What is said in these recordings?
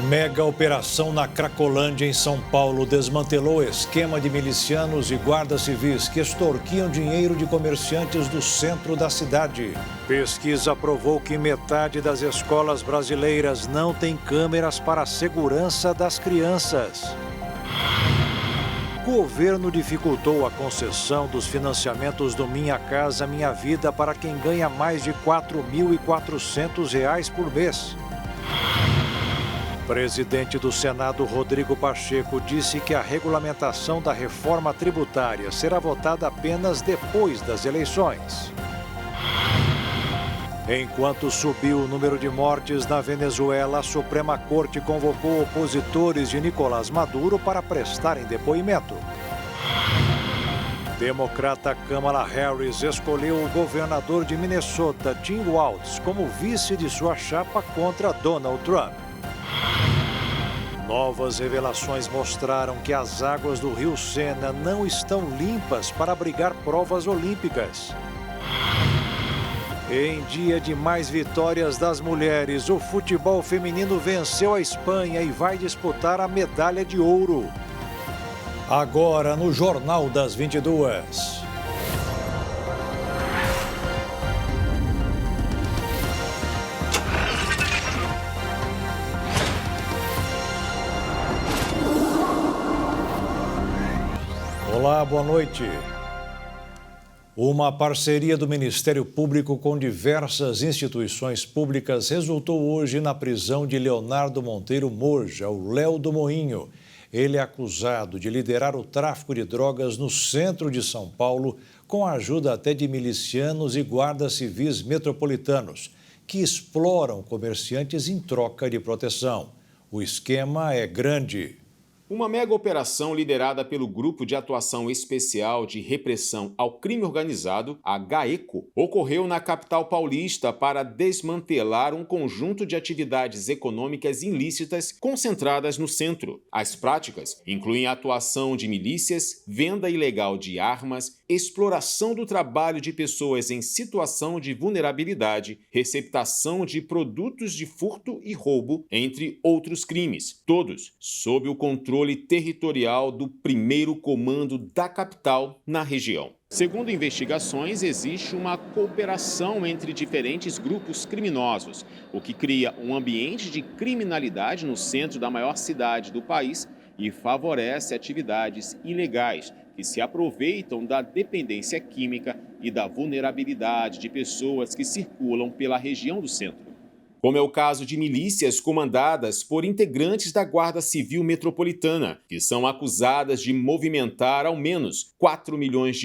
Mega operação na Cracolândia, em São Paulo, desmantelou esquema de milicianos e guardas civis que extorquiam dinheiro de comerciantes do centro da cidade. Pesquisa provou que metade das escolas brasileiras não tem câmeras para a segurança das crianças. O governo dificultou a concessão dos financiamentos do Minha Casa Minha Vida para quem ganha mais de R$ 4.400 por mês. O presidente do Senado, Rodrigo Pacheco, disse que a regulamentação da reforma tributária será votada apenas depois das eleições. Enquanto subiu o número de mortes na Venezuela, a Suprema Corte convocou opositores de Nicolás Maduro para prestarem depoimento. Democrata Kamala Harris escolheu o governador de Minnesota, Tim Walz, como vice de sua chapa contra Donald Trump. Novas revelações mostraram que as águas do Rio Sena não estão limpas para abrigar provas olímpicas. Em dia de mais vitórias das mulheres, o futebol feminino venceu a Espanha e vai disputar a medalha de ouro. Agora no Jornal das 22. Olá, boa noite. Uma parceria do Ministério Público com diversas instituições públicas resultou hoje na prisão de Leonardo Monteiro Moja, o Léo do Moinho. Ele é acusado de liderar o tráfico de drogas no centro de São Paulo, com a ajuda até de milicianos e guardas civis metropolitanos, que exploram comerciantes em troca de proteção. O esquema é grande. Uma mega operação liderada pelo Grupo de Atuação Especial de Repressão ao Crime Organizado, a GAECO, ocorreu na capital paulista para desmantelar um conjunto de atividades econômicas ilícitas concentradas no centro. As práticas incluem a atuação de milícias, venda ilegal de armas, exploração do trabalho de pessoas em situação de vulnerabilidade, receptação de produtos de furto e roubo, entre outros crimes, todos sob o controle territorial do primeiro comando da capital na região. Segundo investigações, existe uma cooperação entre diferentes grupos criminosos, o que cria um ambiente de criminalidade no centro da maior cidade do país e favorece atividades ilegais que se aproveitam da dependência química e da vulnerabilidade de pessoas que circulam pela região do centro. Como é o caso de milícias comandadas por integrantes da Guarda Civil Metropolitana, que são acusadas de movimentar ao menos R$ 4 milhões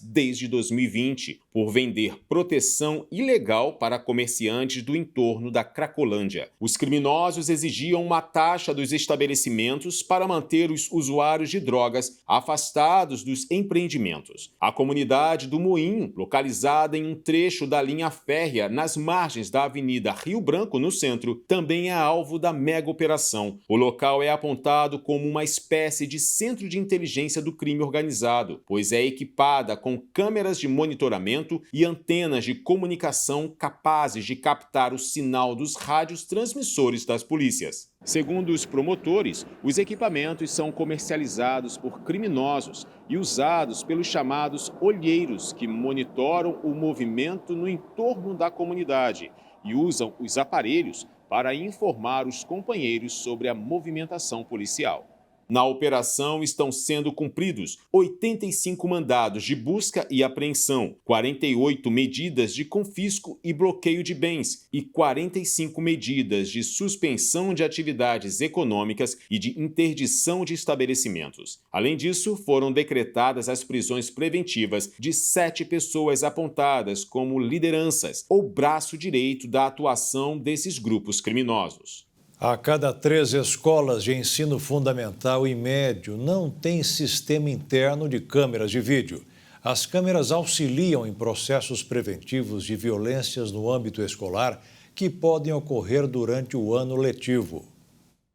desde 2020, por vender proteção ilegal para comerciantes do entorno da Cracolândia. Os criminosos exigiam uma taxa dos estabelecimentos para manter os usuários de drogas afastados dos empreendimentos. A comunidade do Moinho, localizada em um trecho da linha férrea nas margens da Avenida Rio Branco, no centro, também é alvo da mega operação. O local é apontado como uma espécie de centro de inteligência do crime organizado, pois é equipada com câmeras de monitoramento e antenas de comunicação capazes de captar o sinal dos rádios transmissores das polícias. Segundo os promotores, os equipamentos são comercializados por criminosos e usados pelos chamados olheiros, que monitoram o movimento no entorno da comunidade e usam os aparelhos para informar os companheiros sobre a movimentação policial. Na operação estão sendo cumpridos 85 mandados de busca e apreensão, 48 medidas de confisco e bloqueio de bens e 45 medidas de suspensão de atividades econômicas e de interdição de estabelecimentos. Além disso, foram decretadas as prisões preventivas de 7 pessoas apontadas como lideranças ou braço direito da atuação desses grupos criminosos. A cada 3 escolas de ensino fundamental e médio não tem sistema interno de câmeras de vídeo. As câmeras auxiliam em processos preventivos de violências no âmbito escolar que podem ocorrer durante o ano letivo.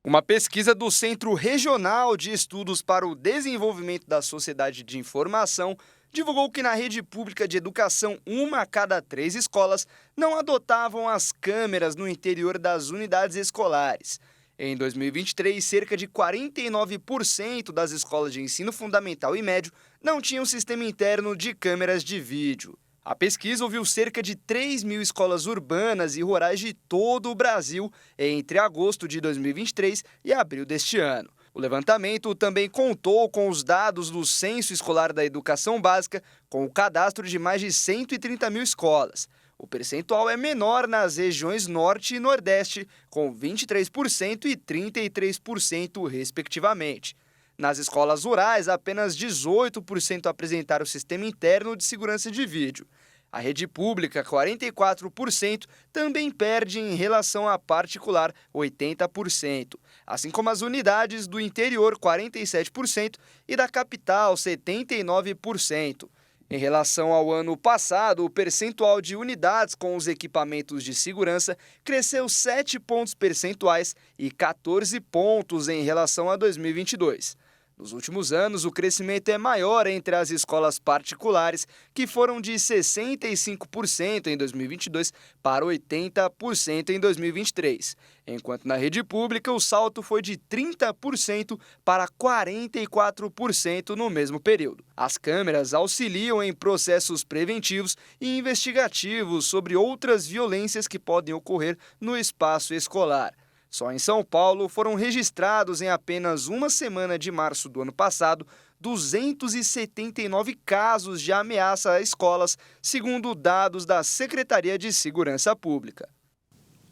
Uma pesquisa do Centro Regional de Estudos para o Desenvolvimento da Sociedade de Informação divulgou que na rede pública de educação, 1 a cada 3 escolas não adotavam as câmeras no interior das unidades escolares. Em 2023, cerca de 49% das escolas de ensino fundamental e médio não tinham sistema interno de câmeras de vídeo. A pesquisa ouviu cerca de 3.000 escolas urbanas e rurais de todo o Brasil entre agosto de 2023 e abril deste ano. O levantamento também contou com os dados do Censo Escolar da Educação Básica, com o cadastro de mais de 130 mil escolas. O percentual é menor nas regiões Norte e Nordeste, com 23% e 33%, respectivamente. Nas escolas rurais, apenas 18% apresentaram o sistema interno de segurança de vídeo. A rede pública, 44%, também perde em relação à particular, 80%, assim como as unidades do interior, 47%, e da capital, 79%. Em relação ao ano passado, o percentual de unidades com os equipamentos de segurança cresceu 7 pontos percentuais e 14 pontos em relação a 2022. Nos últimos anos, o crescimento é maior entre as escolas particulares, que foram de 65% em 2022 para 80% em 2023, enquanto na rede pública o salto foi de 30% para 44% no mesmo período. As câmeras auxiliam em processos preventivos e investigativos sobre outras violências que podem ocorrer no espaço escolar. Só em São Paulo foram registrados em apenas uma semana de março do ano passado 279 casos de ameaça a escolas, segundo dados da Secretaria de Segurança Pública.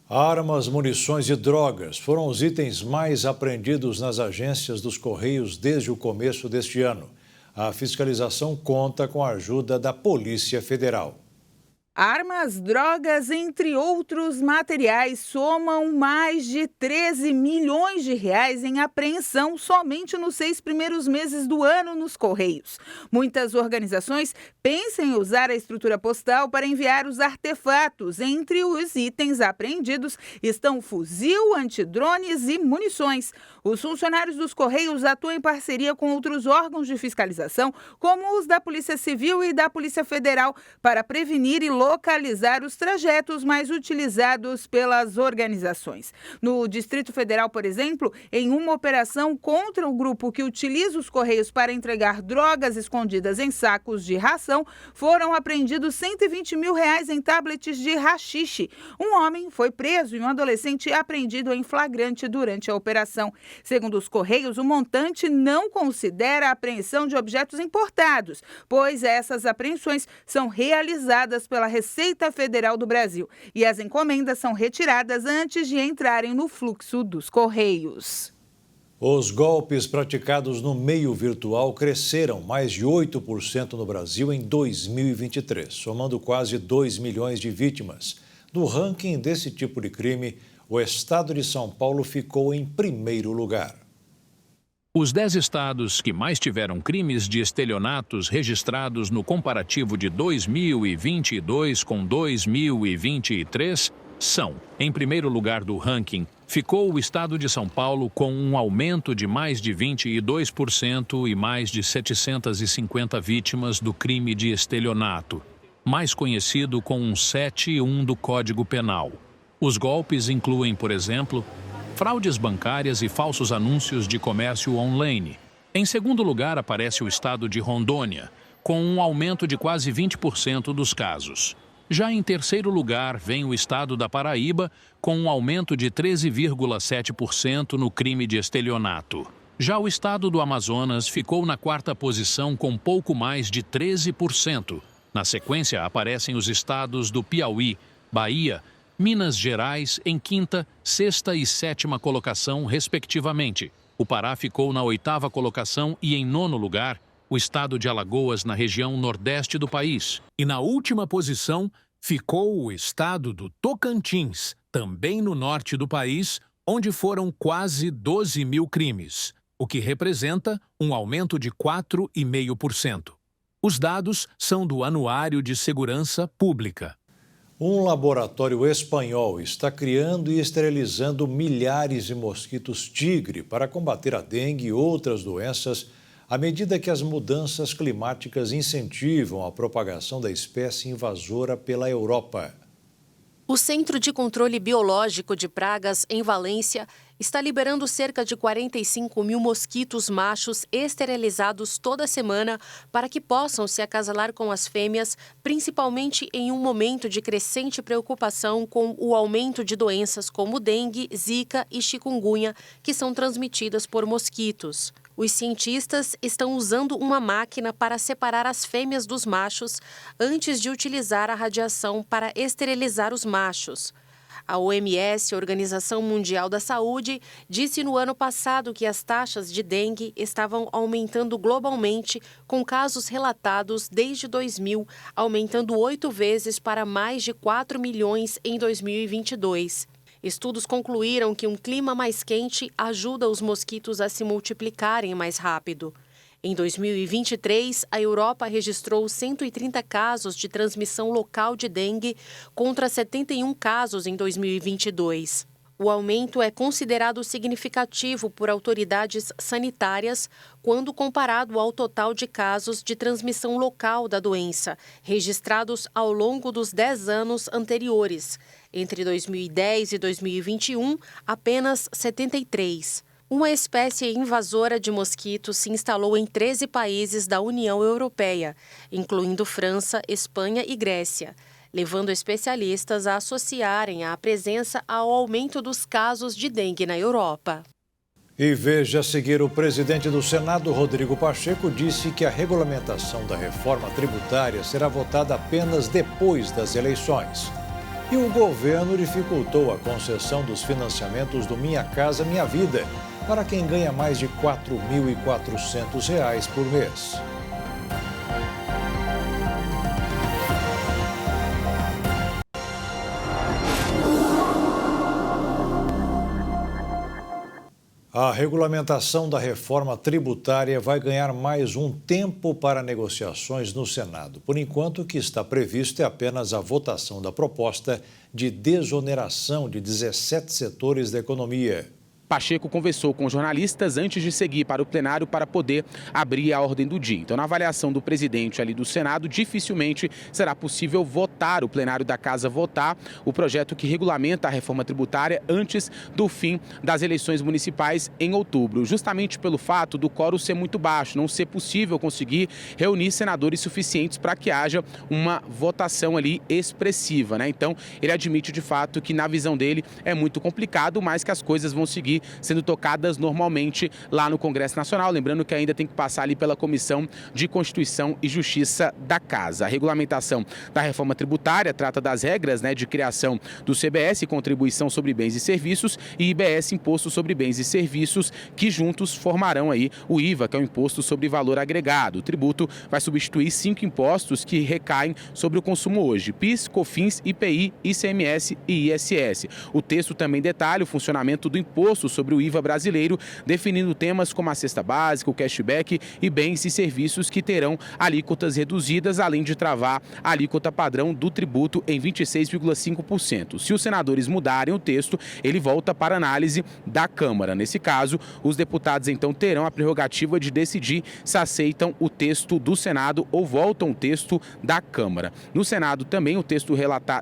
Armas, munições e drogas foram os itens mais apreendidos nas agências dos Correios desde o começo deste ano. A fiscalização conta com a ajuda da Polícia Federal. Armas, drogas, entre outros materiais, somam mais de 13 milhões de reais em apreensão somente nos 6 primeiros meses do ano nos Correios. Muitas organizações pensam em usar a estrutura postal para enviar os artefatos. Entre os itens apreendidos estão fuzil, antidrones e munições. Os funcionários dos Correios atuam em parceria com outros órgãos de fiscalização, como os da Polícia Civil e da Polícia Federal, para prevenir e localizar os trajetos mais utilizados pelas organizações. No Distrito Federal, por exemplo, em uma operação contra o grupo que utiliza os Correios para entregar drogas escondidas em sacos de ração, foram apreendidos R$120 mil em tablets de haxixe. Um homem foi preso e um adolescente apreendido em flagrante durante a operação. Segundo os Correios, o montante não considera a apreensão de objetos importados, pois essas apreensões são realizadas pela Receita Federal do Brasil e as encomendas são retiradas antes de entrarem no fluxo dos Correios. Os golpes praticados no meio virtual cresceram mais de 8% no Brasil em 2023, somando quase 2 milhões de vítimas. No ranking desse tipo de crime, o estado de São Paulo ficou em primeiro lugar. Os 10 estados que mais tiveram crimes de estelionatos registrados no comparativo de 2022 com 2023 são, em primeiro lugar do ranking, ficou o estado de São Paulo com um aumento de mais de 22% e mais de 750 vítimas do crime de estelionato, mais conhecido com um 7.1 do Código Penal. Os golpes incluem, por exemplo, fraudes bancárias e falsos anúncios de comércio online. Em segundo lugar aparece o estado de Rondônia, com um aumento de quase 20% dos casos. Já em terceiro lugar vem o estado da Paraíba, com um aumento de 13,7% no crime de estelionato. Já o estado do Amazonas ficou na quarta posição com pouco mais de 13%. Na sequência aparecem os estados do Piauí, Bahia, Minas Gerais em quinta, sexta e sétima colocação, respectivamente. O Pará ficou na oitava colocação e, em nono lugar, o estado de Alagoas, na região nordeste do país. E na última posição ficou o estado do Tocantins, também no norte do país, onde foram quase 12 mil crimes, o que representa um aumento de 4,5%. Os dados são do Anuário de Segurança Pública. Um laboratório espanhol está criando e esterilizando milhares de mosquitos tigre para combater a dengue e outras doenças, à medida que as mudanças climáticas incentivam a propagação da espécie invasora pela Europa. O Centro de Controle Biológico de Pragas, em Valência, está liberando cerca de 45 mil mosquitos machos esterilizados toda semana para que possam se acasalar com as fêmeas, principalmente em um momento de crescente preocupação com o aumento de doenças como dengue, zika e chikungunya, que são transmitidas por mosquitos. Os cientistas estão usando uma máquina para separar as fêmeas dos machos antes de utilizar a radiação para esterilizar os machos. A OMS, Organização Mundial da Saúde, disse no ano passado que as taxas de dengue estavam aumentando globalmente, com casos relatados desde 2000, aumentando 8 vezes para mais de 4 milhões em 2022. Estudos concluíram que um clima mais quente ajuda os mosquitos a se multiplicarem mais rápido. Em 2023, a Europa registrou 130 casos de transmissão local de dengue contra 71 casos em 2022. O aumento é considerado significativo por autoridades sanitárias quando comparado ao total de casos de transmissão local da doença, registrados ao longo dos 10 anos anteriores. Entre 2010 e 2021, apenas 73. Uma espécie invasora de mosquitos se instalou em 13 países da União Europeia, incluindo França, Espanha e Grécia, levando especialistas a associarem a presença ao aumento dos casos de dengue na Europa. E veja a seguir, o presidente do Senado, Rodrigo Pacheco, disse que a regulamentação da reforma tributária será votada apenas depois das eleições. E o governo dificultou a concessão dos financiamentos do Minha Casa Minha Vida para quem ganha mais de R$ 4.400 por mês. A regulamentação da reforma tributária vai ganhar mais um tempo para negociações no Senado. Por enquanto, o que está previsto é apenas a votação da proposta de desoneração de 17 setores da economia. Pacheco conversou com jornalistas antes de seguir para o plenário para poder abrir a ordem do dia. Então, na avaliação do presidente ali do Senado, dificilmente será possível votar, o plenário da Casa votar o projeto que regulamenta a reforma tributária antes do fim das eleições municipais em outubro, justamente pelo fato do quórum ser muito baixo, não ser possível conseguir reunir senadores suficientes para que haja uma votação ali expressiva, né? Então, ele admite de fato que na visão dele é muito complicado, mas que as coisas vão seguir sendo tocadas normalmente lá no Congresso Nacional. Lembrando que ainda tem que passar ali pela Comissão de Constituição e Justiça da Casa. A regulamentação da reforma tributária trata das regras, né, de criação do CBS, Contribuição sobre Bens e Serviços, e IBS, Imposto sobre Bens e Serviços, que juntos formarão aí o IVA, que é o Imposto sobre Valor Agregado. O tributo vai substituir 5 impostos que recaem sobre o consumo hoje: PIS, COFINS, IPI, ICMS e ISS. O texto também detalha o funcionamento do imposto sobre o IVA brasileiro, definindo temas como a cesta básica, o cashback e bens e serviços que terão alíquotas reduzidas, além de travar a alíquota padrão do tributo em 26,5%. Se os senadores mudarem o texto, ele volta para análise da Câmara. Nesse caso, os deputados então terão a prerrogativa de decidir se aceitam o texto do Senado ou voltam o texto da Câmara. No Senado também o texto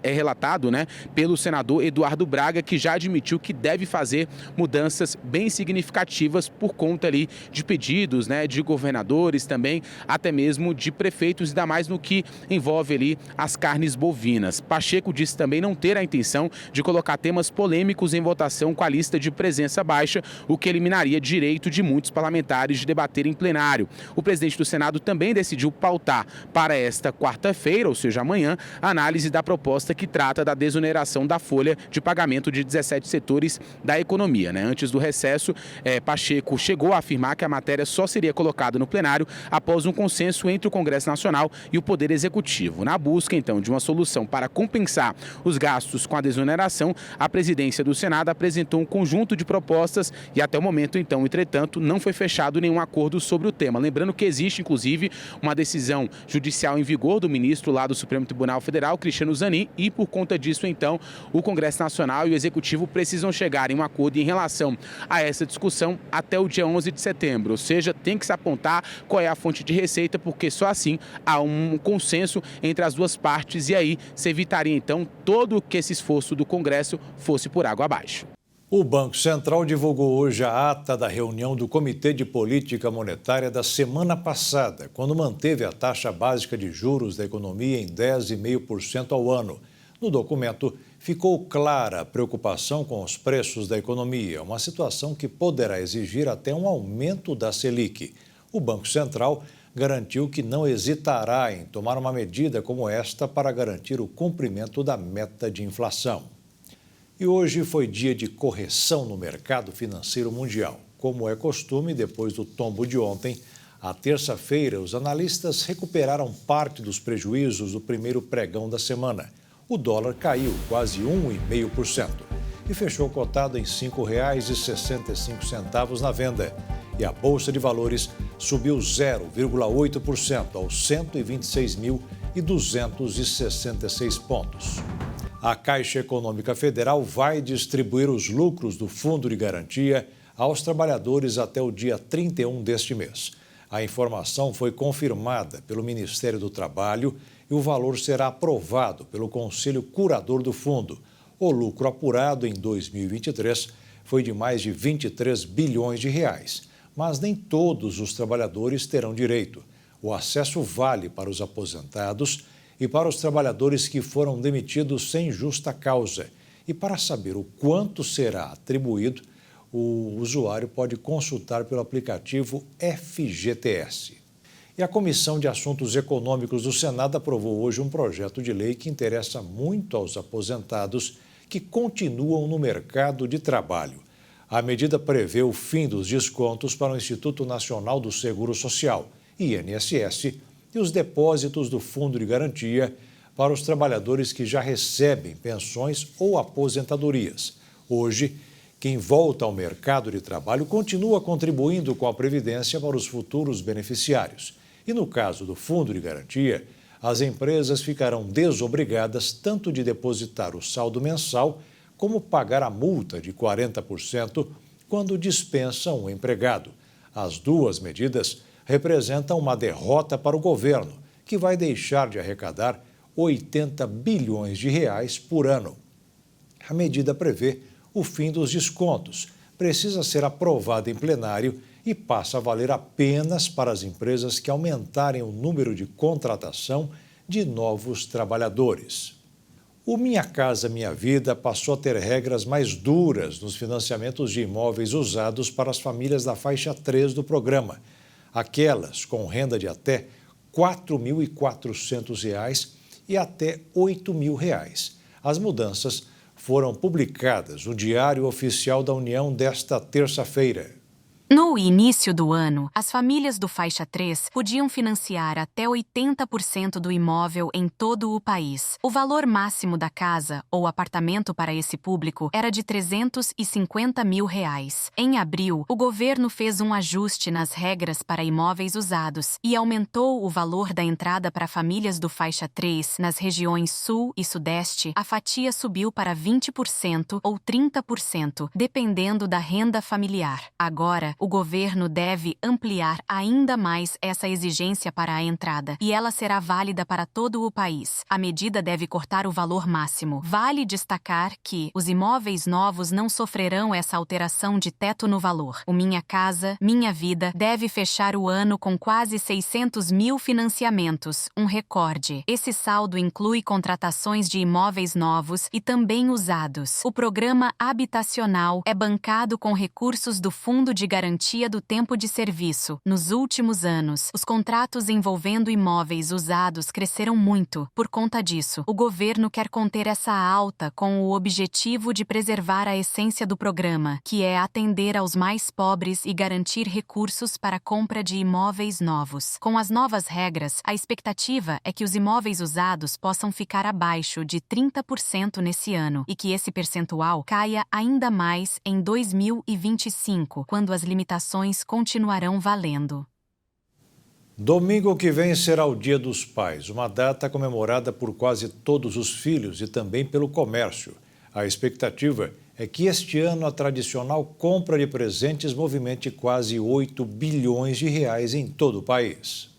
é relatado, né, pelo senador Eduardo Braga, que já admitiu que deve fazer mudanças bem significativas por conta ali de pedidos, né, de governadores também, até mesmo de prefeitos, ainda mais no que envolve ali as carnes bovinas. Pacheco disse também não ter a intenção de colocar temas polêmicos em votação com a lista de presença baixa, o que eliminaria direito de muitos parlamentares de debater em plenário. O presidente do Senado também decidiu pautar para esta quarta-feira, ou seja, amanhã, a análise da proposta que trata da desoneração da folha de pagamento de 17 setores da economia, né? Antes do recesso, Pacheco chegou a afirmar que a matéria só seria colocada no plenário após um consenso entre o Congresso Nacional e o Poder Executivo. Na busca, então, de uma solução para compensar os gastos com a desoneração, a presidência do Senado apresentou um conjunto de propostas e até o momento, então, entretanto, não foi fechado nenhum acordo sobre o tema. Lembrando que existe, inclusive, uma decisão judicial em vigor do ministro lá do Supremo Tribunal Federal, Cristiano Zanin, e por conta disso, então, o Congresso Nacional e o Executivo precisam chegar em um acordo em relação relação a essa discussão até o dia 11 de setembro, ou seja, tem que se apontar qual é a fonte de receita, porque só assim há um consenso entre as duas partes e aí se evitaria então todo que esse esforço do Congresso fosse por água abaixo. O Banco Central divulgou hoje a ata da reunião do Comitê de Política Monetária da semana passada, quando manteve a taxa básica de juros da economia em 10,5% ao ano. No documento, ficou clara a preocupação com os preços da economia, uma situação que poderá exigir até um aumento da Selic. O Banco Central garantiu que não hesitará em tomar uma medida como esta para garantir o cumprimento da meta de inflação. E hoje foi dia de correção no mercado financeiro mundial. Como é costume, depois do tombo de ontem, à terça-feira, os analistas recuperaram parte dos prejuízos do primeiro pregão da semana. O dólar caiu quase 1,5% e fechou cotado em R$ 5,65 na venda. E a Bolsa de Valores subiu 0,8% aos 126.266 pontos. A Caixa Econômica Federal vai distribuir os lucros do Fundo de Garantia aos trabalhadores até o dia 31 deste mês. A informação foi confirmada pelo Ministério do Trabalho e o valor será aprovado pelo Conselho Curador do Fundo. O lucro apurado em 2023 foi de mais de 23 bilhões de reais, mas nem todos os trabalhadores terão direito. O acesso vale para os aposentados e para os trabalhadores que foram demitidos sem justa causa. E para saber o quanto será atribuído, o usuário pode consultar pelo aplicativo FGTS. E a Comissão de Assuntos Econômicos do Senado aprovou hoje um projeto de lei que interessa muito aos aposentados que continuam no mercado de trabalho. A medida prevê o fim dos descontos para o Instituto Nacional do Seguro Social, INSS, e os depósitos do Fundo de Garantia para os trabalhadores que já recebem pensões ou aposentadorias. Hoje, quem volta ao mercado de trabalho continua contribuindo com a Previdência para os futuros beneficiários. E no caso do Fundo de Garantia, as empresas ficarão desobrigadas tanto de depositar o saldo mensal como pagar a multa de 40% quando dispensam um empregado. As duas medidas representam uma derrota para o governo, que vai deixar de arrecadar 80 bilhões de reais por ano. A medida prevê o fim dos descontos, precisa ser aprovada em plenário e passa a valer apenas para as empresas que aumentarem o número de contratação de novos trabalhadores. O Minha Casa Minha Vida passou a ter regras mais duras nos financiamentos de imóveis usados para as famílias da faixa 3 do programa. Aquelas com renda de até R$ 4.400 e até R$ 8.000. As mudanças foram publicadas no Diário Oficial da União desta terça-feira. No início do ano, as famílias do Faixa 3 podiam financiar até 80% do imóvel em todo o país. O valor máximo da casa ou apartamento para esse público era de R$ 350 mil. Em abril, o governo fez um ajuste nas regras para imóveis usados e aumentou o valor da entrada para famílias do Faixa 3 nas regiões Sul e Sudeste. A fatia subiu para 20% ou 30%, dependendo da renda familiar. Agora, o governo deve ampliar ainda mais essa exigência para a entrada, e ela será válida para todo o país. A medida deve cortar o valor máximo. Vale destacar que os imóveis novos não sofrerão essa alteração de teto no valor. O Minha Casa, Minha Vida deve fechar o ano com quase 600 mil financiamentos, um recorde. Esse saldo inclui contratações de imóveis novos e também usados. O programa habitacional é bancado com recursos do Fundo de Garantia do Tempo de Serviço. Nos últimos anos, os contratos envolvendo imóveis usados cresceram muito. Por conta disso, o governo quer conter essa alta com o objetivo de preservar a essência do programa, que é atender aos mais pobres e garantir recursos para a compra de imóveis novos. Com as novas regras, a expectativa é que os imóveis usados possam ficar abaixo de 30% nesse ano e que esse percentual caia ainda mais em 2025, quando as limitações continuarão valendo. Domingo que vem será o Dia dos Pais, uma data comemorada por quase todos os filhos e também pelo comércio. A expectativa é que este ano a tradicional compra de presentes movimente quase 8 bilhões de reais em todo o país.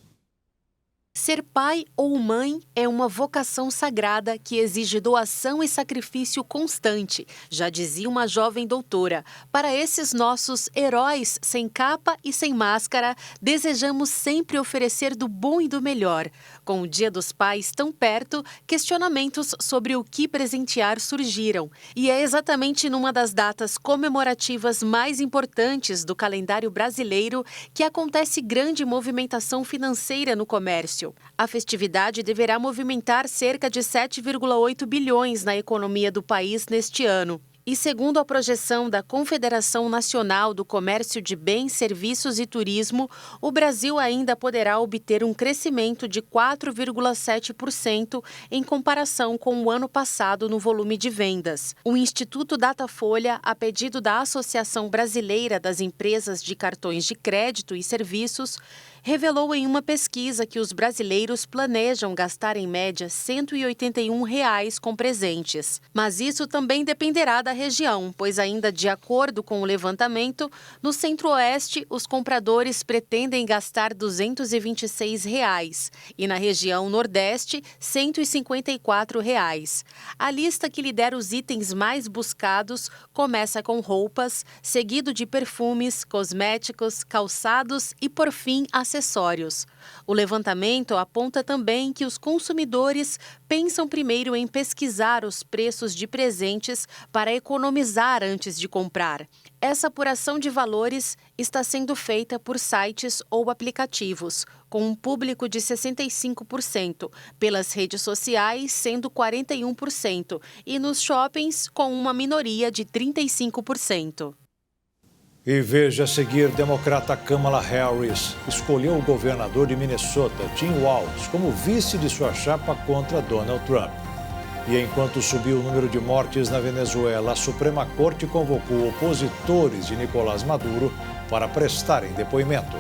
Ser pai ou mãe é uma vocação sagrada que exige doação e sacrifício constante, já dizia uma jovem doutora. Para esses nossos heróis sem capa e sem máscara, desejamos sempre oferecer do bom e do melhor. Com o Dia dos Pais tão perto, questionamentos sobre o que presentear surgiram. E é exatamente numa das datas comemorativas mais importantes do calendário brasileiro que acontece grande movimentação financeira no comércio. A festividade deverá movimentar cerca de 7,8 bilhões na economia do país neste ano. E segundo a projeção da Confederação Nacional do Comércio de Bens, Serviços e Turismo, o Brasil ainda poderá obter um crescimento de 4,7% em comparação com o ano passado no volume de vendas. O Instituto Datafolha, a pedido da Associação Brasileira das Empresas de Cartões de Crédito e Serviços, revelou em uma pesquisa que os brasileiros planejam gastar em média R$ 181 com presentes. Mas isso também dependerá da região, pois ainda de acordo com o levantamento, no Centro-Oeste os compradores pretendem gastar R$ 226 e na região Nordeste, R$ 154. A lista que lidera os itens mais buscados começa com roupas, seguido de perfumes, cosméticos, calçados e, por fim, acessórios. O levantamento aponta também que os consumidores pensam primeiro em pesquisar os preços de presentes para economizar antes de comprar. Essa apuração de valores está sendo feita por sites ou aplicativos, com um público de 65%, pelas redes sociais, sendo 41%, e nos shoppings, com uma minoria de 35%. E veja a seguir, democrata Kamala Harris escolheu o governador de Minnesota, Tim Walz, como vice de sua chapa contra Donald Trump. E enquanto subiu o número de mortes na Venezuela, a Suprema Corte convocou opositores de Nicolás Maduro para prestarem depoimento.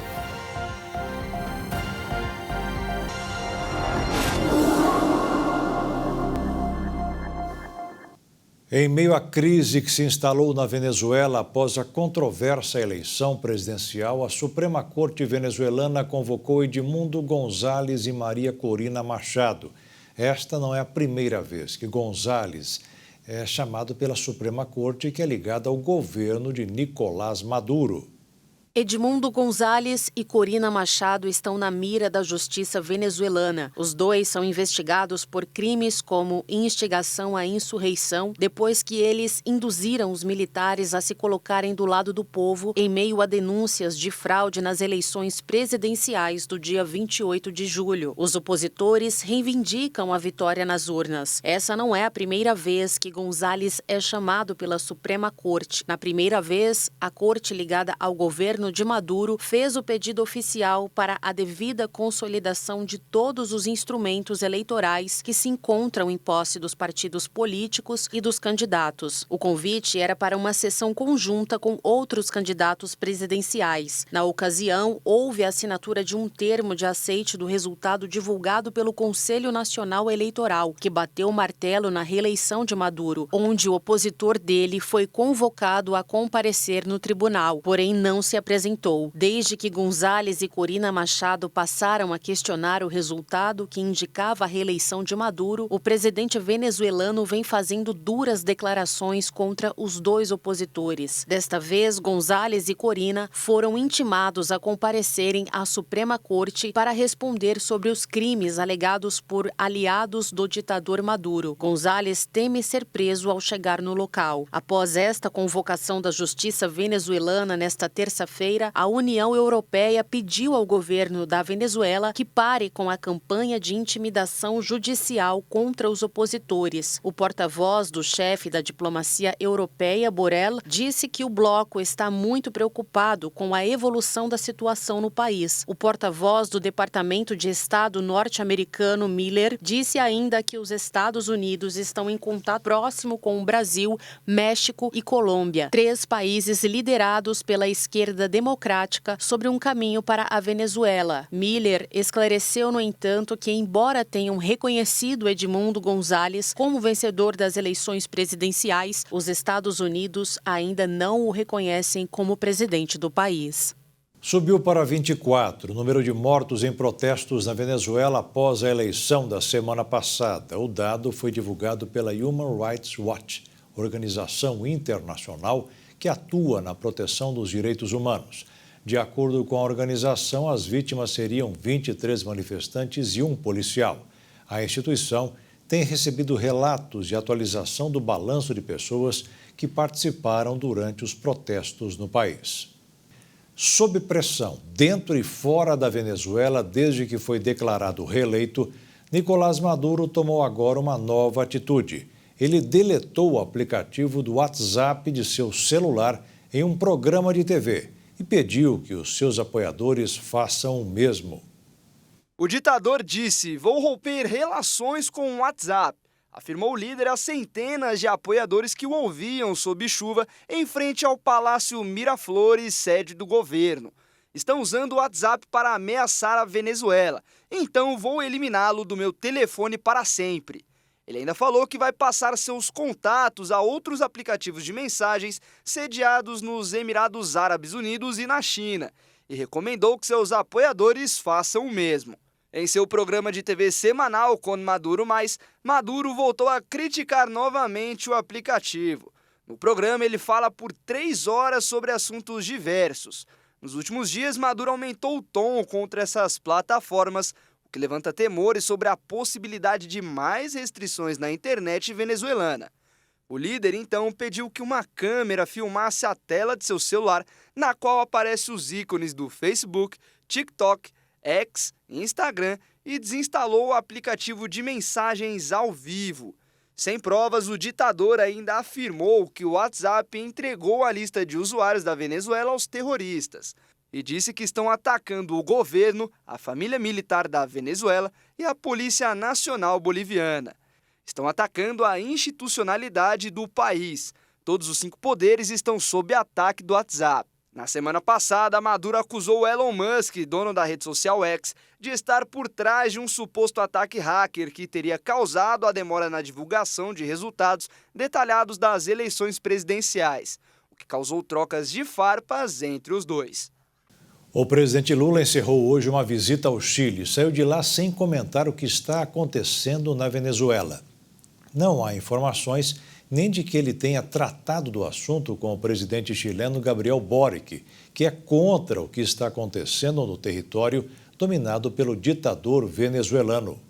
Em meio à crise que se instalou na Venezuela após a controversa eleição presidencial, a Suprema Corte venezuelana convocou Edmundo González e Maria Corina Machado. Esta não é a primeira vez que González é chamado pela Suprema Corte, que é ligada ao governo de Nicolás Maduro. Edmundo González e Corina Machado estão na mira da justiça venezuelana. Os dois são investigados por crimes como instigação à insurreição, depois que eles induziram os militares a se colocarem do lado do povo em meio a denúncias de fraude nas eleições presidenciais do dia 28 de julho. Os opositores reivindicam a vitória nas urnas. Essa não é a primeira vez que González é chamado pela Suprema Corte. Na primeira vez, a corte ligada ao governo de Maduro fez o pedido oficial para a devida consolidação de todos os instrumentos eleitorais que se encontram em posse dos partidos políticos e dos candidatos. O convite era para uma sessão conjunta com outros candidatos presidenciais. Na ocasião, houve a assinatura de um termo de aceite do resultado divulgado pelo Conselho Nacional Eleitoral, que bateu o martelo na reeleição de Maduro, onde o opositor dele foi convocado a comparecer no tribunal, porém não se apresentou. Desde que González e Corina Machado passaram a questionar o resultado que indicava a reeleição de Maduro, o presidente venezuelano vem fazendo duras declarações contra os dois opositores. Desta vez, González e Corina foram intimados a comparecerem à Suprema Corte para responder sobre os crimes alegados por aliados do ditador Maduro. González teme ser preso ao chegar no local. Após esta convocação da justiça venezuelana nesta terça-feira, a União Europeia pediu ao governo da Venezuela que pare com a campanha de intimidação judicial contra os opositores. O porta-voz do chefe da diplomacia europeia, Borrell, disse que o bloco está muito preocupado com a evolução da situação no país. O porta-voz do Departamento de Estado norte-americano, Miller, disse ainda que os Estados Unidos estão em contato próximo com o Brasil, México e Colômbia, 3 países liderados pela esquerda democrática sobre um caminho para a Venezuela. Miller esclareceu, no entanto, que, embora tenham reconhecido Edmundo González como vencedor das eleições presidenciais, os Estados Unidos ainda não o reconhecem como presidente do país. Subiu para 24 o número de mortos em protestos na Venezuela após a eleição da semana passada. O dado foi divulgado pela Human Rights Watch, organização internacional que atua na proteção dos direitos humanos. De acordo com a organização, as vítimas seriam 23 manifestantes e um policial. A instituição tem recebido relatos de atualização do balanço de pessoas que participaram durante os protestos no país. Sob pressão, dentro e fora da Venezuela, desde que foi declarado reeleito, Nicolás Maduro tomou agora uma nova atitude. Ele deletou o aplicativo do WhatsApp de seu celular em um programa de TV e pediu que os seus apoiadores façam o mesmo. O ditador disse: "Vou romper relações com o WhatsApp", afirmou o líder a centenas de apoiadores que o ouviam sob chuva em frente ao Palácio Miraflores, sede do governo. "Estão usando o WhatsApp para ameaçar a Venezuela, então vou eliminá-lo do meu telefone para sempre." Ele ainda falou que vai passar seus contatos a outros aplicativos de mensagens sediados nos Emirados Árabes Unidos e na China, e recomendou que seus apoiadores façam o mesmo. Em seu programa de TV semanal com Maduro Mais, Maduro voltou a criticar novamente o aplicativo. No programa, ele fala por 3 horas sobre assuntos diversos. Nos últimos dias, Maduro aumentou o tom contra essas plataformas, o que levanta temores sobre a possibilidade de mais restrições na internet venezuelana. O líder, então, pediu que uma câmera filmasse a tela de seu celular, na qual aparecem os ícones do Facebook, TikTok, X, Instagram, e desinstalou o aplicativo de mensagens ao vivo. Sem provas, o ditador ainda afirmou que o WhatsApp entregou a lista de usuários da Venezuela aos terroristas e disse que estão atacando o governo, a família militar da Venezuela e a Polícia Nacional Boliviana. Estão atacando a institucionalidade do país. Todos os 5 poderes estão sob ataque do WhatsApp. Na semana passada, Maduro acusou Elon Musk, dono da rede social X, de estar por trás de um suposto ataque hacker que teria causado a demora na divulgação de resultados detalhados das eleições presidenciais, o que causou trocas de farpas entre os dois. O presidente Lula encerrou hoje uma visita ao Chile. Saiu de lá sem comentar o que está acontecendo na Venezuela. Não há informações nem de que ele tenha tratado do assunto com o presidente chileno Gabriel Boric, que é contra o que está acontecendo no território dominado pelo ditador venezuelano.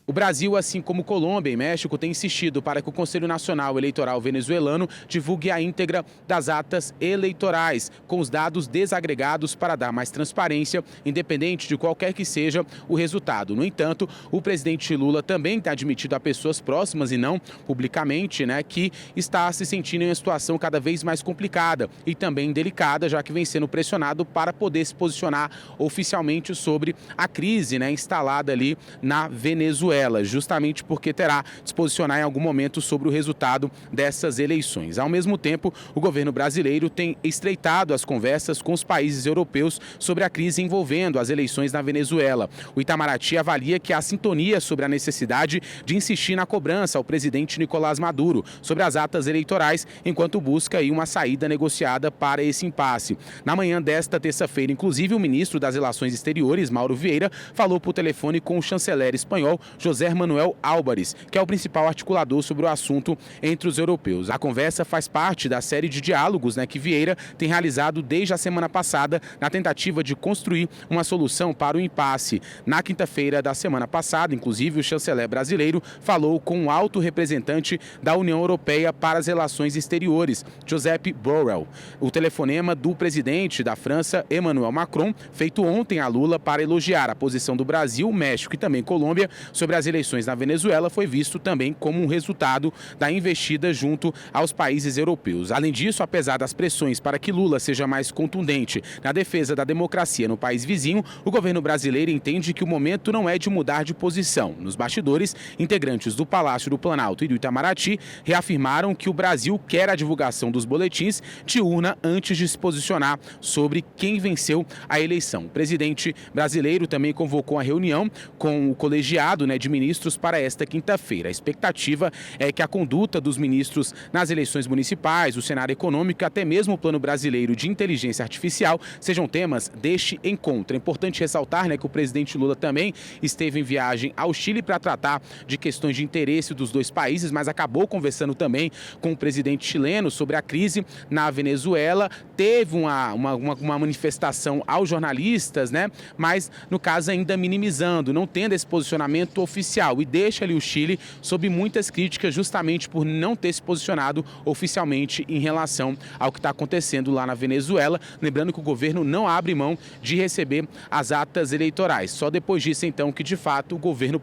O Brasil, assim como Colômbia e México, tem insistido para que o Conselho Nacional Eleitoral venezuelano divulgue a íntegra das atas eleitorais, com os dados desagregados para dar mais transparência, independente de qualquer que seja o resultado. No entanto, o presidente Lula também tem admitido a pessoas próximas e não publicamente, que está se sentindo em uma situação cada vez mais complicada e também delicada, já que vem sendo pressionado para poder se posicionar oficialmente sobre a crise instalada ali na Venezuela, justamente porque terá de se posicionar em algum momento sobre o resultado dessas eleições. Ao mesmo tempo, o governo brasileiro tem estreitado as conversas com os países europeus sobre a crise envolvendo as eleições na Venezuela. O Itamaraty avalia que há sintonia sobre a necessidade de insistir na cobrança ao presidente Nicolás Maduro sobre as atas eleitorais, enquanto busca uma saída negociada para esse impasse. Na manhã desta terça-feira, inclusive, o ministro das Relações Exteriores, Mauro Vieira, falou por telefone com o chanceler espanhol, José Manuel Álvares, que é o principal articulador sobre o assunto entre os europeus. A conversa faz parte da série de diálogos que Vieira tem realizado desde a semana passada na tentativa de construir uma solução para o impasse. Na quinta-feira da semana passada, inclusive, o chanceler brasileiro falou com o alto representante da União Europeia para as Relações Exteriores, Josep Borrell. O telefonema do presidente da França, Emmanuel Macron, feito ontem a Lula para elogiar a posição do Brasil, México e também Colômbia sobre sobre as eleições na Venezuela foi visto também como um resultado da investida junto aos países europeus. Além disso, apesar das pressões para que Lula seja mais contundente na defesa da democracia no país vizinho, o governo brasileiro entende que o momento não é de mudar de posição. Nos bastidores, integrantes do Palácio do Planalto e do Itamaraty reafirmaram que o Brasil quer a divulgação dos boletins de urna antes de se posicionar sobre quem venceu a eleição. O presidente brasileiro também convocou a reunião com o colegiado de ministros para esta quinta-feira. A expectativa é que a conduta dos ministros nas eleições municipais, o cenário econômico e até mesmo o Plano Brasileiro de Inteligência Artificial sejam temas deste encontro. É importante ressaltar que o presidente Lula também esteve em viagem ao Chile para tratar de questões de interesse dos dois países, mas acabou conversando também com o presidente chileno sobre a crise na Venezuela. Teve uma manifestação aos jornalistas, mas no caso ainda minimizando, não tendo esse posicionamento oficial, e deixa ali o Chile sob muitas críticas justamente por não ter se posicionado oficialmente em relação ao que está acontecendo lá na Venezuela. Lembrando que o governo não abre mão de receber as atas eleitorais. Só depois disso, então, que de fato o governo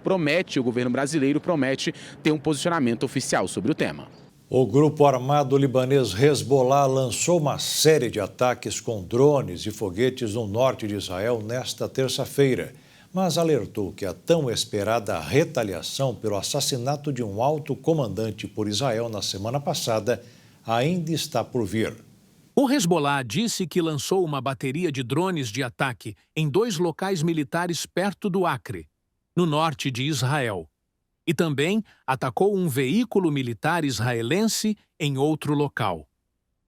brasileiro promete ter um posicionamento oficial sobre o tema. O grupo armado libanês Hezbollah lançou uma série de ataques com drones e foguetes no norte de Israel nesta terça-feira, mas alertou que a tão esperada retaliação pelo assassinato de um alto comandante por Israel na semana passada ainda está por vir. O Hezbollah disse que lançou uma bateria de drones de ataque em 2 locais militares perto do Acre, no norte de Israel, e também atacou um veículo militar israelense em outro local.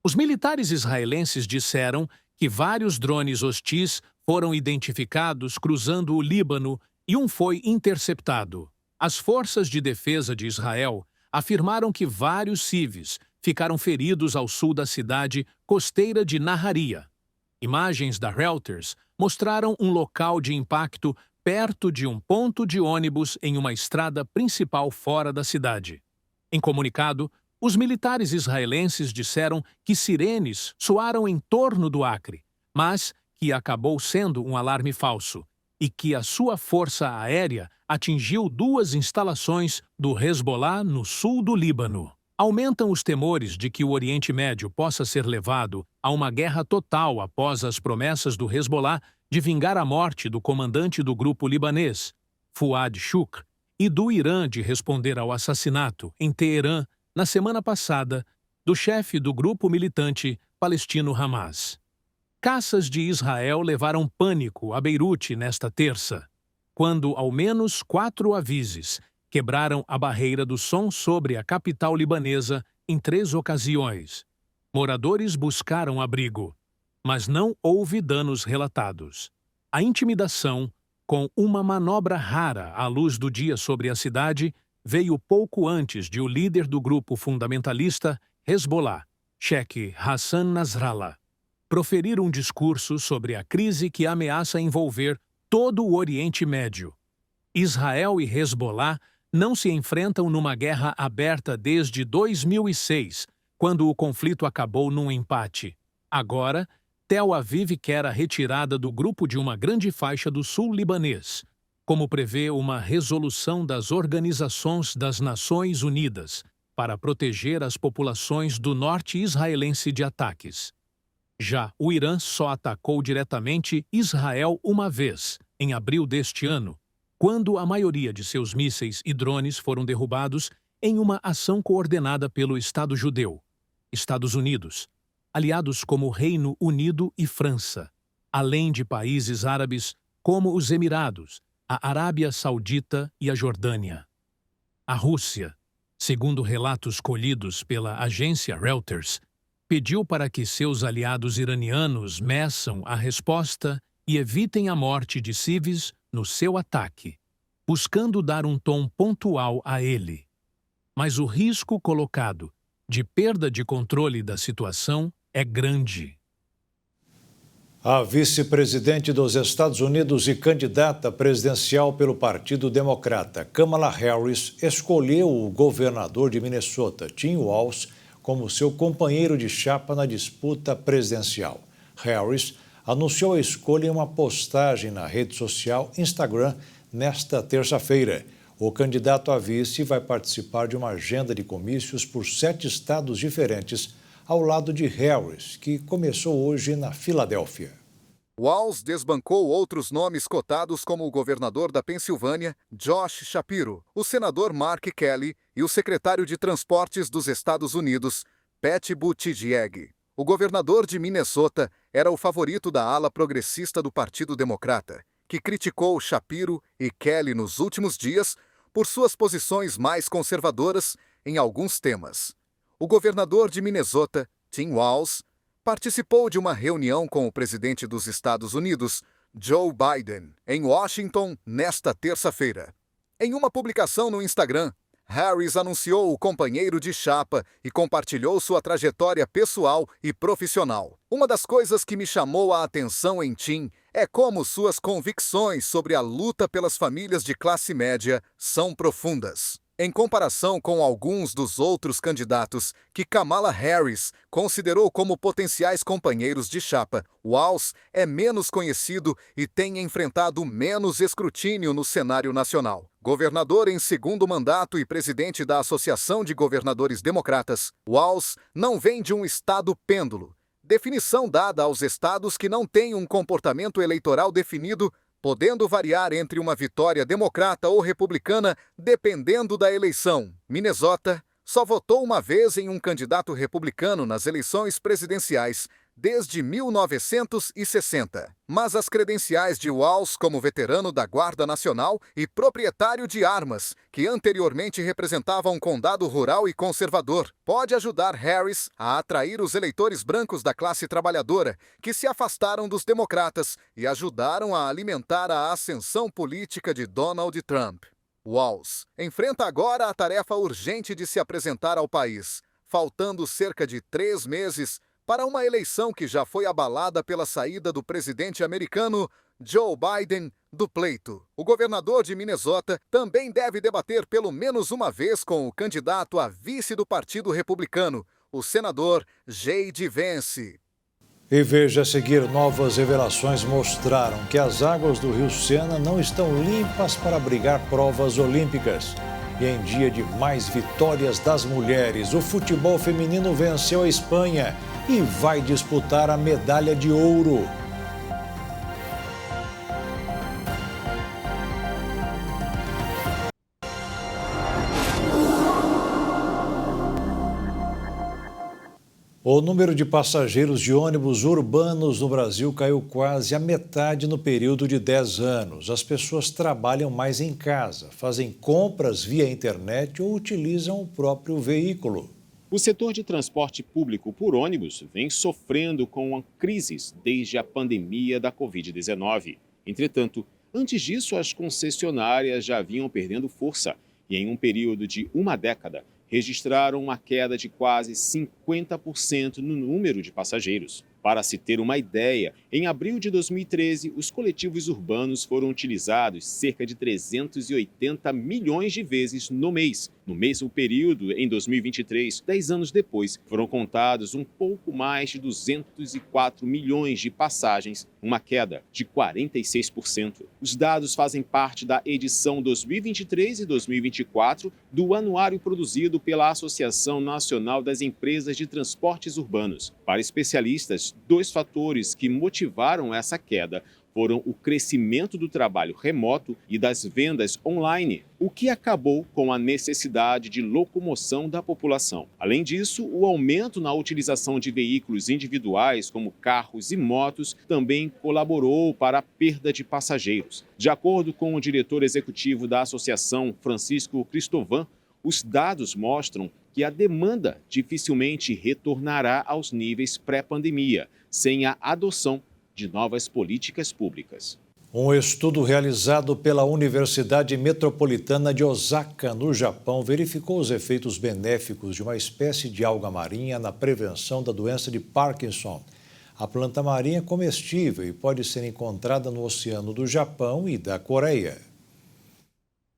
Os militares israelenses disseram que vários drones hostis foram identificados cruzando o Líbano e um foi interceptado. As forças de defesa de Israel afirmaram que vários civis ficaram feridos ao sul da cidade costeira de Naharia. Imagens da Reuters mostraram um local de impacto perto de um ponto de ônibus em uma estrada principal fora da cidade. Em comunicado, os militares israelenses disseram que sirenes soaram em torno do Acre, mas que acabou sendo um alarme falso e que a sua força aérea atingiu 2 instalações do Hezbollah no sul do Líbano. Aumentam os temores de que o Oriente Médio possa ser levado a uma guerra total após as promessas do Hezbollah de vingar a morte do comandante do grupo libanês, Fuad Shukr, e do Irã de responder ao assassinato, em Teherã, na semana passada, do chefe do grupo militante palestino Hamas. Caças de Israel levaram pânico a Beirute nesta terça, quando ao menos 4 avises quebraram a barreira do som sobre a capital libanesa em 3 ocasiões. Moradores buscaram abrigo, mas não houve danos relatados. A intimidação, com uma manobra rara à luz do dia sobre a cidade, veio pouco antes de o líder do grupo fundamentalista Hezbollah, Sheikh Hassan Nasrallah, proferir um discurso sobre a crise que ameaça envolver todo o Oriente Médio. Israel e Hezbollah não se enfrentam numa guerra aberta desde 2006, quando o conflito acabou num empate. Agora, Tel Aviv quer a retirada do grupo de uma grande faixa do sul libanês, como prevê uma resolução das Organizações das Nações Unidas para proteger as populações do norte israelense de ataques. Já o Irã só atacou diretamente Israel uma vez, em abril deste ano, quando a maioria de seus mísseis e drones foram derrubados em uma ação coordenada pelo Estado Judeu, Estados Unidos, aliados como Reino Unido e França, além de países árabes como os Emirados, a Arábia Saudita e a Jordânia. A Rússia, segundo relatos colhidos pela agência Reuters, pediu para que seus aliados iranianos meçam a resposta e evitem a morte de civis no seu ataque, buscando dar um tom pontual a ele. Mas o risco colocado de perda de controle da situação é grande. A vice-presidente dos Estados Unidos e candidata presidencial pelo Partido Democrata, Kamala Harris, escolheu o governador de Minnesota, Tim Walz, como seu companheiro de chapa na disputa presidencial. Harris anunciou a escolha em uma postagem na rede social Instagram nesta terça-feira. O candidato a vice vai participar de uma agenda de comícios por 7 estados diferentes, ao lado de Harris, que começou hoje na Filadélfia. Walz desbancou outros nomes cotados como o governador da Pensilvânia, Josh Shapiro, o senador Mark Kelly e o secretário de Transportes dos Estados Unidos, Pete Buttigieg. O governador de Minnesota era o favorito da ala progressista do Partido Democrata, que criticou Shapiro e Kelly nos últimos dias por suas posições mais conservadoras em alguns temas. O governador de Minnesota, Tim Walz, participou de uma reunião com o presidente dos Estados Unidos, Joe Biden, em Washington, nesta terça-feira. Em uma publicação no Instagram, Harris anunciou o companheiro de chapa e compartilhou sua trajetória pessoal e profissional. Uma das coisas que me chamou a atenção em Tim é como suas convicções sobre a luta pelas famílias de classe média são profundas. Em comparação com alguns dos outros candidatos que Kamala Harris considerou como potenciais companheiros de chapa, Walz é menos conhecido e tem enfrentado menos escrutínio no cenário nacional. Governador em segundo mandato e presidente da Associação de Governadores Democratas, Walz não vem de um estado pêndulo, definição dada aos estados que não têm um comportamento eleitoral definido, podendo variar entre uma vitória democrata ou republicana dependendo da eleição. Minnesota só votou uma vez em um candidato republicano nas eleições presidenciais desde 1960. Mas as credenciais de Walz como veterano da Guarda Nacional e proprietário de armas, que anteriormente representava um condado rural e conservador, pode ajudar Harris a atrair os eleitores brancos da classe trabalhadora, que se afastaram dos democratas e ajudaram a alimentar a ascensão política de Donald Trump. Walz enfrenta agora a tarefa urgente de se apresentar ao país, faltando cerca de 3 meses para uma eleição que já foi abalada pela saída do presidente americano Joe Biden do pleito. O governador de Minnesota também deve debater pelo menos uma vez com o candidato a vice do Partido Republicano, o senador J.D. Vance. E veja a seguir, novas revelações mostraram que as águas do rio Sena não estão limpas para abrigar provas olímpicas. E em dia de mais vitórias das mulheres, o futebol feminino venceu a Espanha e vai disputar a medalha de ouro. O número de passageiros de ônibus urbanos no Brasil caiu quase a metade no período de 10 anos. As pessoas trabalham mais em casa, fazem compras via internet ou utilizam o próprio veículo. O setor de transporte público por ônibus vem sofrendo com crises desde a pandemia da Covid-19. Entretanto, antes disso, as concessionárias já vinham perdendo força e, em um período de uma década, registraram uma queda de quase 50% no número de passageiros. Para se ter uma ideia, em abril de 2013, os coletivos urbanos foram utilizados cerca de 380 milhões de vezes no mês. No mesmo período, em 2023, 10 anos depois, foram contados um pouco mais de 204 milhões de passagens, uma queda de 46%. Os dados fazem parte da edição 2023 e 2024 do anuário produzido pela Associação Nacional das Empresas de Transportes Urbanos. Para especialistas, 2 fatores que motivaram essa queda foram o crescimento do trabalho remoto e das vendas online, o que acabou com a necessidade de locomoção da população. Além disso, o aumento na utilização de veículos individuais, como carros e motos, também colaborou para a perda de passageiros. De acordo com o diretor executivo da associação, Francisco Cristovan, os dados mostram que a demanda dificilmente retornará aos níveis pré-pandemia, sem a adoção de novas políticas públicas. Um estudo realizado pela Universidade Metropolitana de Osaka, no Japão, verificou os efeitos benéficos de uma espécie de alga marinha na prevenção da doença de Parkinson. A planta marinha é comestível e pode ser encontrada no Oceano do Japão e da Coreia.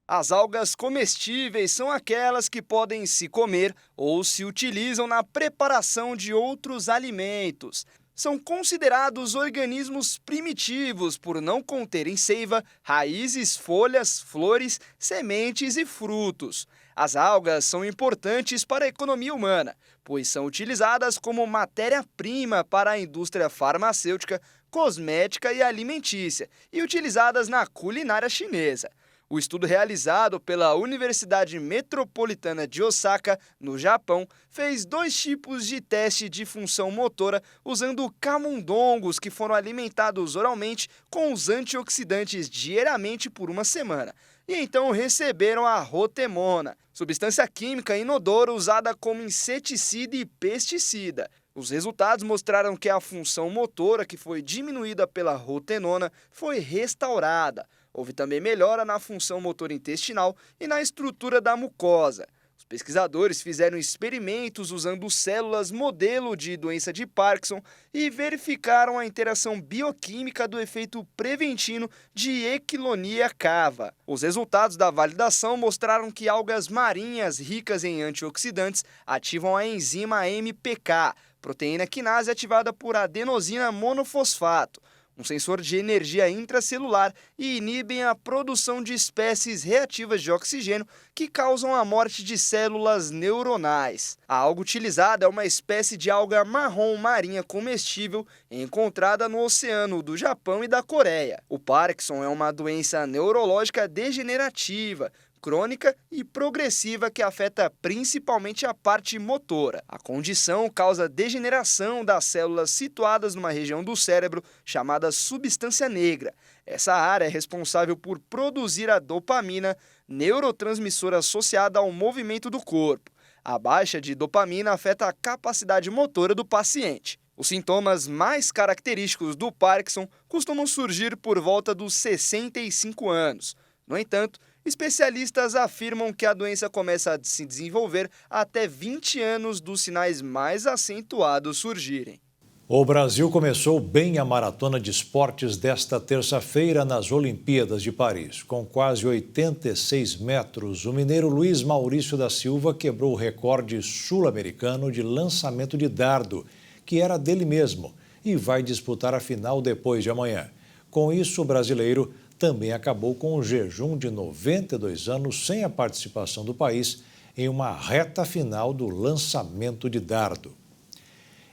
As algas comestíveis são aquelas que podem se comer ou se utilizam na preparação de outros alimentos. são considerados organismos primitivos por não conterem seiva, raízes, folhas, flores, sementes e frutos. As algas são importantes para a economia humana, pois são utilizadas como matéria-prima para a indústria farmacêutica, cosmética e alimentícia, e utilizadas na culinária chinesa. O estudo realizado pela Universidade Metropolitana de Osaka, no Japão, fez 2 tipos de teste de função motora usando camundongos que foram alimentados oralmente com os antioxidantes diariamente por 1 semana. E então receberam a rotemona, substância química inodora usada como inseticida e pesticida. Os resultados mostraram que a função motora, que foi diminuída pela rotenona, foi restaurada. Houve também melhora na função motora intestinal e na estrutura da mucosa. Os pesquisadores fizeram experimentos usando células modelo de doença de Parkinson e verificaram a interação bioquímica do efeito preventino de Equilonia cava. Os resultados da validação mostraram que algas marinhas ricas em antioxidantes ativam a enzima MPK, proteína quinase ativada por adenosina monofosfato, um sensor de energia intracelular, e inibem a produção de espécies reativas de oxigênio que causam a morte de células neuronais. A alga utilizada é uma espécie de alga marrom marinha comestível encontrada no oceano do Japão e da Coreia. O Parkinson é uma doença neurológica degenerativa, crônica e progressiva que afeta principalmente a parte motora. A condição causa degeneração das células situadas numa região do cérebro chamada substância negra. Essa área é responsável por produzir a dopamina, neurotransmissora associada ao movimento do corpo. A baixa de dopamina afeta a capacidade motora do paciente. Os sintomas mais característicos do Parkinson costumam surgir por volta dos 65 anos. No entanto, especialistas afirmam que a doença começa a se desenvolver até 20 anos dos sinais mais acentuados surgirem. O Brasil começou bem a maratona de esportes desta terça-feira nas Olimpíadas de Paris. Com quase 86 metros, o mineiro Luiz Maurício da Silva quebrou o recorde sul-americano de lançamento de dardo, que era dele mesmo, e vai disputar a final depois de amanhã. Com isso, o brasileiro também acabou com um jejum de 92 anos sem a participação do país em uma reta final do lançamento de dardo.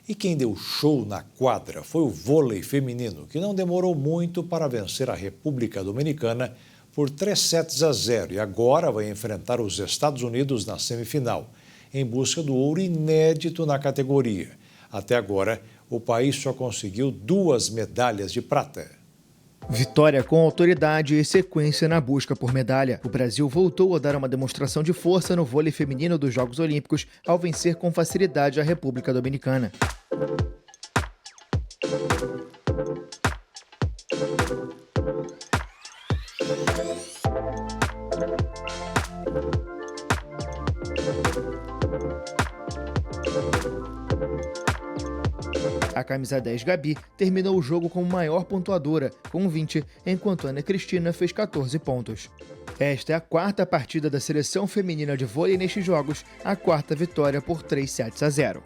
E quem deu show na quadra foi o vôlei feminino, que não demorou muito para vencer a República Dominicana por 3-0 e agora vai enfrentar os Estados Unidos na semifinal, em busca do ouro inédito na categoria. Até agora, o país só conseguiu 2 medalhas de prata. Vitória com autoridade e sequência na busca por medalha. O Brasil voltou a dar uma demonstração de força no vôlei feminino dos Jogos Olímpicos ao vencer com facilidade a República Dominicana. A camisa 10 Gabi terminou o jogo como maior pontuadora, com 20, enquanto Ana Cristina fez 14 pontos. Esta é a 4ª partida da seleção feminina de vôlei nestes jogos, a 4ª vitória por 3-0.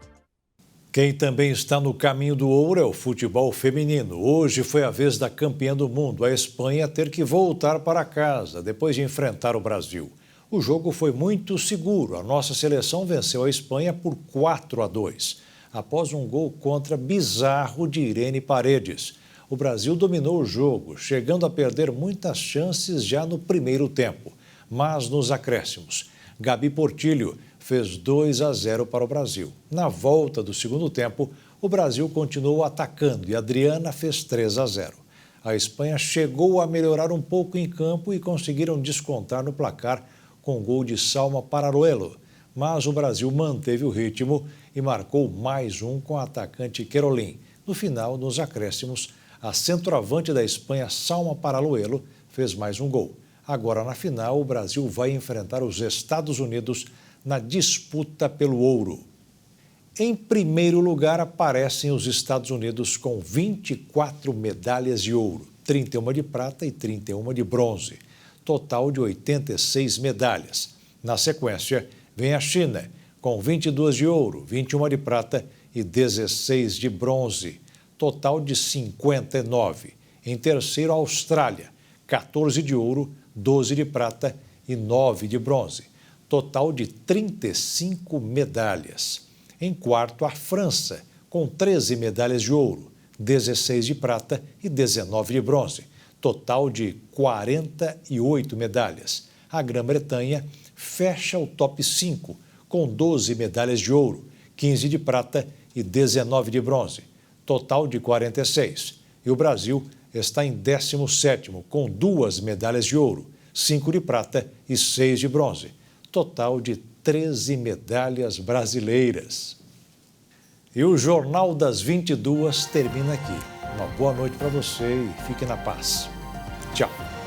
Quem também está no caminho do ouro é o futebol feminino. Hoje foi a vez da campeã do mundo, a Espanha, ter que voltar para casa depois de enfrentar o Brasil. O jogo foi muito seguro. A nossa seleção venceu a Espanha por 4-2. Após um gol contra bizarro de Irene Paredes. O Brasil dominou o jogo, chegando a perder muitas chances já no primeiro tempo. Mas nos acréscimos, Gabi Portillo fez 2-0 para o Brasil. Na volta do segundo tempo, o Brasil continuou atacando e Adriana fez 3-0. A Espanha chegou a melhorar um pouco em campo e conseguiram descontar no placar com o gol de Salma Paraluelo. Mas o Brasil manteve o ritmo e marcou mais um com a atacante Querolin. No final, nos acréscimos, a centroavante da Espanha, Salma Paraluelo, fez mais um gol. Agora, na final, o Brasil vai enfrentar os Estados Unidos na disputa pelo ouro. Em primeiro lugar, aparecem os Estados Unidos com 24 medalhas de ouro, 31 de prata e 31 de bronze, total de 86 medalhas. Na sequência, vem a China, com 22 de ouro, 21 de prata e 16 de bronze, total de 59. Em terceiro, a Austrália, 14 de ouro, 12 de prata e 9 de bronze, total de 35 medalhas. Em quarto, a França, com 13 medalhas de ouro, 16 de prata e 19 de bronze, total de 48 medalhas. A Grã-Bretanha fecha o top 5, com 12 medalhas de ouro, 15 de prata e 19 de bronze, total de 46. E o Brasil está em 17º, com 2 medalhas de ouro, 5 de prata e 6 de bronze, total de 13 medalhas brasileiras. E o Jornal das 22 termina aqui. Uma boa noite para você e fique na paz. Tchau.